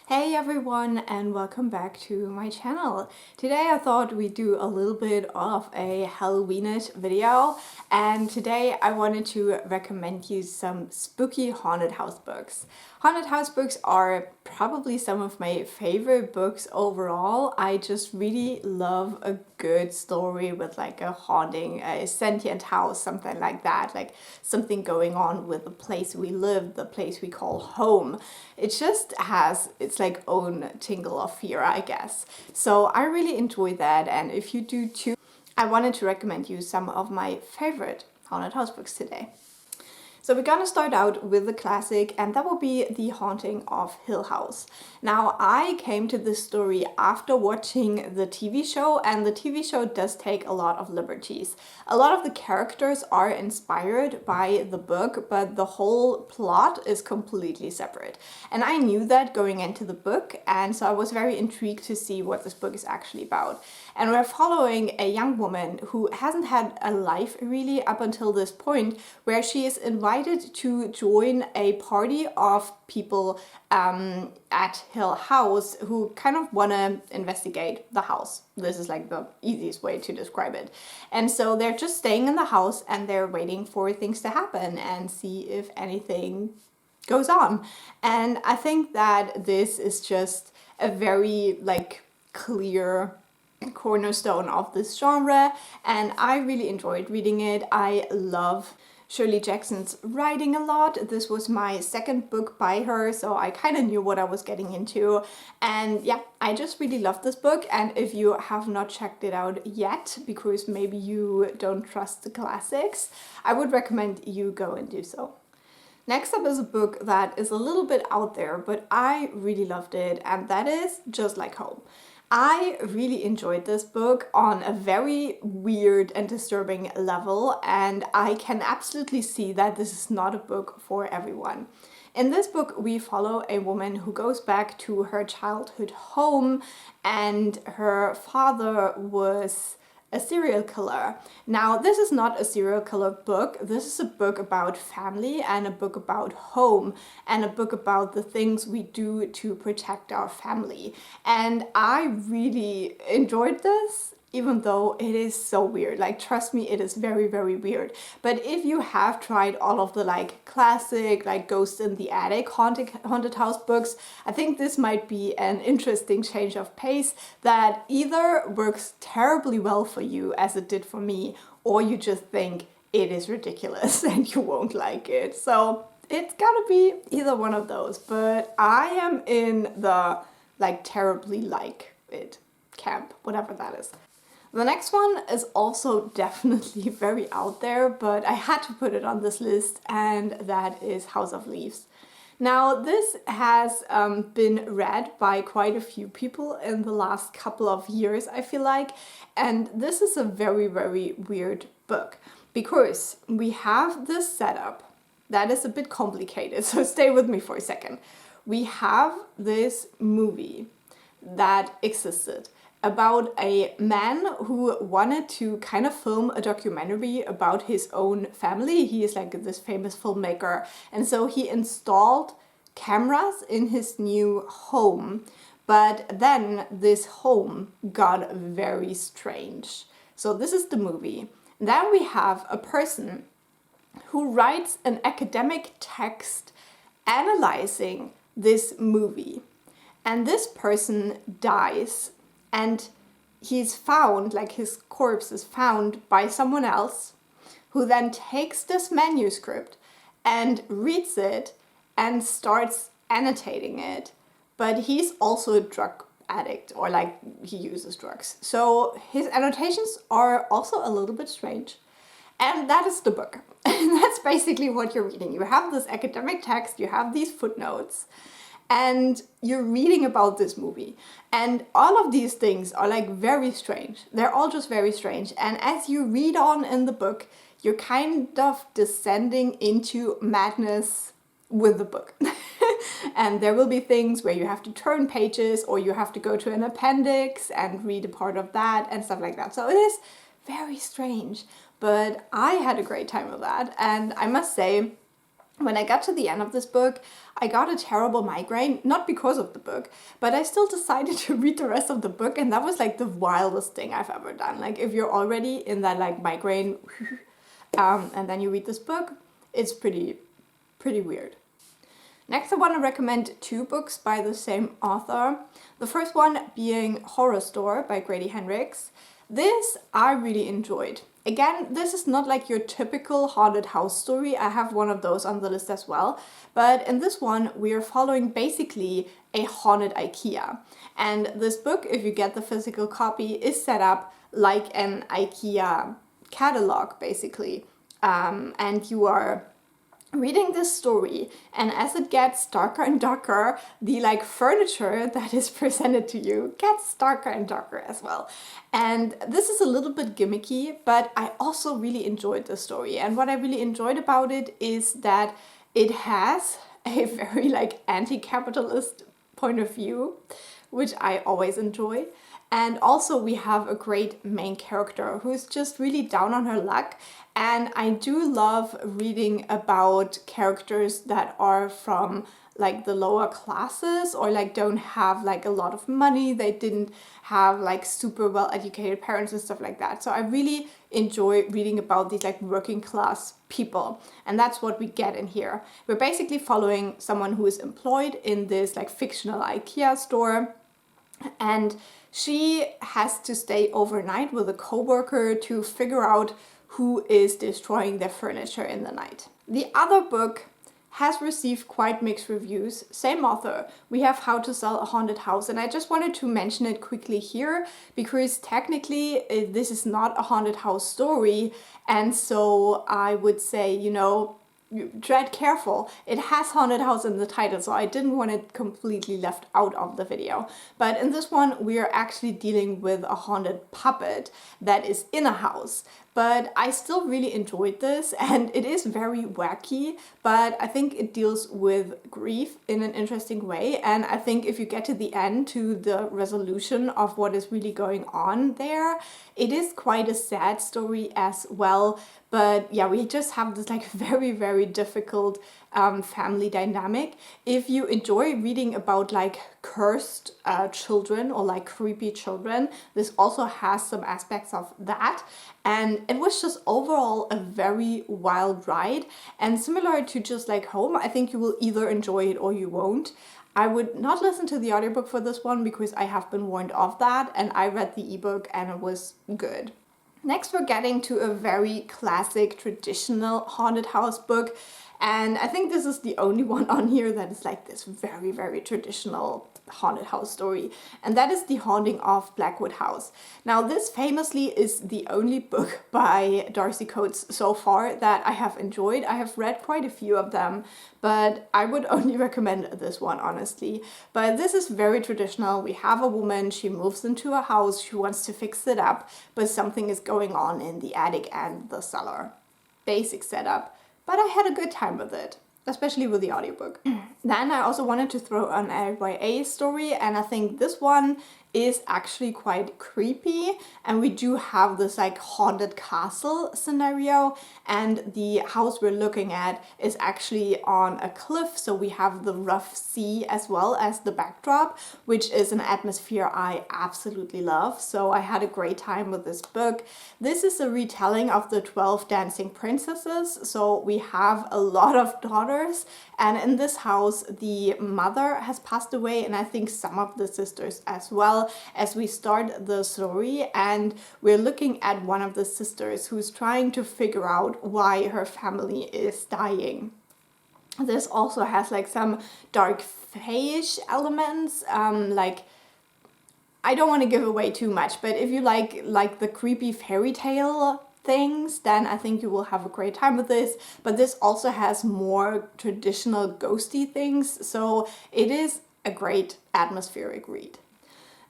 Hey everyone, and welcome back to my channel. Today I thought we'd do a little bit of a Halloweenish video, and today I wanted to recommend you some spooky haunted house books. Haunted house books are probably some of my favorite books overall. I just really love a good story with like a haunting, a sentient house, something like that, like something going on with the place we live, the place we call home. It just has its like own tingle of fear, I guess. So I really enjoy that, and if you do too, I wanted to recommend you some of my favorite haunted house books today. So we're gonna start out with the classic, and that will be The Haunting of Hill House. Now, I came to this story after watching the TV show, and the TV show does take a lot of liberties. A lot of the characters are inspired by the book, but the whole plot is completely separate. And I knew that going into the book, and so I was very intrigued to see what this book is actually about. And we're following a young woman who hasn't had a life really up until this point, where she is invited to join a party of people at Hill House who kind of want to investigate the house. This is like the easiest way to describe it. And so they're just staying in the house and they're waiting for things to happen and see if anything goes on. And I think that this is just a very like clear cornerstone of this genre, and I really enjoyed reading it. I love Shirley Jackson's writing a lot. This was my second book by her, so I kind of knew what I was getting into. And yeah, I just really love this book. And if you have not checked it out yet, because maybe you don't trust the classics, I would recommend you go and do so. Next up is a book that is a little bit out there, but I really loved it, and that is Just Like Home. I really enjoyed this book on a very weird and disturbing level, and I can absolutely see that this is not a book for everyone. In this book, we follow a woman who goes back to her childhood home, and her father was a serial killer. Now, this is not a serial killer book. This is a book about family and a book about home and a book about the things we do to protect our family. And I really enjoyed this, even though it is so weird. Like, trust me, it is very, very weird. But if you have tried all of the like classic, like Ghost in the Attic haunted house books, I think this might be an interesting change of pace that either works terribly well for you as it did for me, or you just think it is ridiculous and you won't like it. So it's gotta be either one of those, but I am in the like terribly like it camp, whatever that is. The next one is also definitely very out there, but I had to put it on this list, and that is House of Leaves. Now, this has been read by quite a few people in the last couple of years, I feel like, and this is a very, very weird book because we have this setup that is a bit complicated, so stay with me for a second. We have this movie that existed about a man who wanted to kind of film a documentary about his own family. He is like this famous filmmaker, and so he installed cameras in his new home, but then this home got very strange. So this is the movie. Then we have a person who writes an academic text analyzing this movie, and this person dies. And he's found, like his corpse is found by someone else who then takes this manuscript and reads it and starts annotating it. But he's also a drug addict, or like he uses drugs. So his annotations are also a little bit strange. And that is the book. And that's basically what you're reading. You have this academic text, you have these footnotes, and you're reading about this movie. And all of these things are like very strange. They're all just very strange. And as you read on in the book, you're kind of descending into madness with the book. And there will be things where you have to turn pages, or you have to go to an appendix and read a part of that and stuff like that. So it is very strange, but I had a great time with that. And I must say, When I got to the end of this book, I got a terrible migraine, not because of the book, but I still decided to read the rest of the book, and that was like the wildest thing I've ever done. Like if you're already in that like migraine and then you read this book, it's pretty weird. Next, I want to recommend 2 books by the same author. The first one being Horrorstör by Grady Hendrix. This I really enjoyed. Again, this is not like your typical haunted house story. I have one of those on the list as well. But in this one, we are following basically a haunted IKEA. And this book, if you get the physical copy, is set up like an IKEA catalog, basically. And you are reading this story, and as it gets darker and darker, the like furniture that is presented to you gets darker and darker as well. And this is a little bit gimmicky, but I also really enjoyed the story. And what I really enjoyed about it is that it has a very like anti-capitalist point of view, which I always enjoy. And also we have a great main character who's just really down on her luck. And I do love reading about characters that are from like the lower classes or like don't have like a lot of money. They didn't have like super well educated parents and stuff like that. So I really enjoy reading about these like working class people. And that's what we get in here. We're basically following someone who is employed in this like fictional IKEA store. And she has to stay overnight with a coworker to figure out who is destroying their furniture in the night. The other book has received quite mixed reviews. Same author. We have How to Sell a Haunted House, and I just wanted to mention it quickly here because technically this is not a haunted house story, and so I would say, you know, tread careful. It has haunted house in the title, so I didn't want it completely left out of the video. But in this one, we are actually dealing with a haunted puppet that is in a house. But I still really enjoyed this, and it is very wacky, but I think it deals with grief in an interesting way. And I think if you get to the end, to the resolution of what is really going on there, it is quite a sad story as well. But yeah, we just have this like very difficult family dynamic. If you enjoy reading about like cursed children or like creepy children, this also has some aspects of that. And it was just overall a very wild ride. And similar to just like Home, I think you will either enjoy it or you won't. I would not listen to the audiobook for this one because I have been warned of that, and I read the ebook and it was good. Next, we're getting to a very classic traditional haunted house book. And I think this is the only one on here that is like this very traditional haunted house story. And that is The Haunting of Blackwood House. Now, this famously is the only book by Darcy Coates so far that I have enjoyed. I have read quite a few of them, but I would only recommend this one, honestly. But this is very traditional. We have a woman, she moves into a house, she wants to fix it up, but something is going on in the attic and the cellar. Basic setup. But I had a good time with it, especially with the audiobook. Then I also wanted to throw an YA story, and I think this one is actually quite creepy, and we do have this like haunted castle scenario, and the house we're looking at is actually on a cliff, so we have the rough sea as well as the backdrop, which is an atmosphere I absolutely love. So I had a great time with this book. This is a retelling of the 12 Dancing Princesses, so we have a lot of daughters, and in this house the mother has passed away, and I think some of the sisters as well, as we start the story. And we're looking at one of the sisters who's trying to figure out why her family is dying. This also has like some dark fae-ish elements, like I don't want to give away too much, but if you like the creepy fairy tale things, then I think you will have a great time with this. But this also has more traditional ghosty things, so it is a great atmospheric read.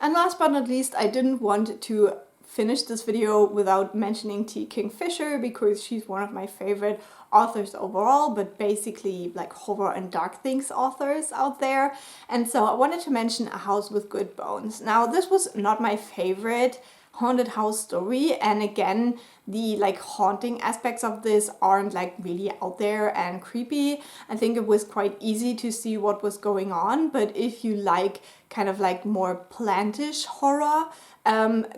And last but not least, I didn't want to finish this video without mentioning Kingfisher, because she's one of my favorite authors overall, but basically like horror and dark things authors out there. And so I wanted to mention A House with Good Bones. Now, this was not my favorite haunted house story. And again, the like haunting aspects of this aren't like really out there and creepy. I think it was quite easy to see what was going on, but if you like kind of like more plantish horror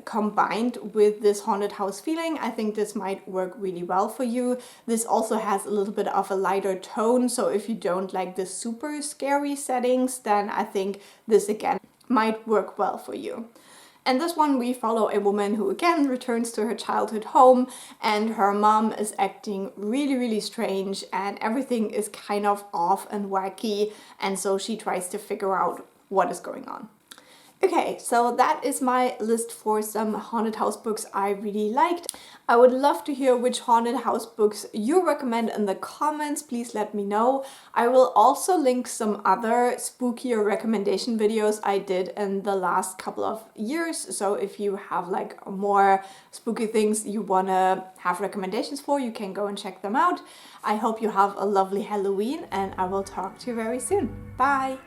combined with this haunted house feeling, I think this might work really well for you. This also has a little bit of a lighter tone, so if you don't like the super scary settings, then I think this again might work well for you. And this one, we follow a woman who again returns to her childhood home, and her mom is acting really strange and everything is kind of off and wacky, and so she tries to figure out what is going on. Okay, so that is my list for some haunted house books I really liked. I would love to hear which haunted house books you recommend in the comments. Please let me know. I will also link some other spookier recommendation videos I did in the last couple of years. So if you have like more spooky things you wanna have recommendations for, you can go and check them out. I hope you have a lovely Halloween, and I will talk to you very soon. Bye!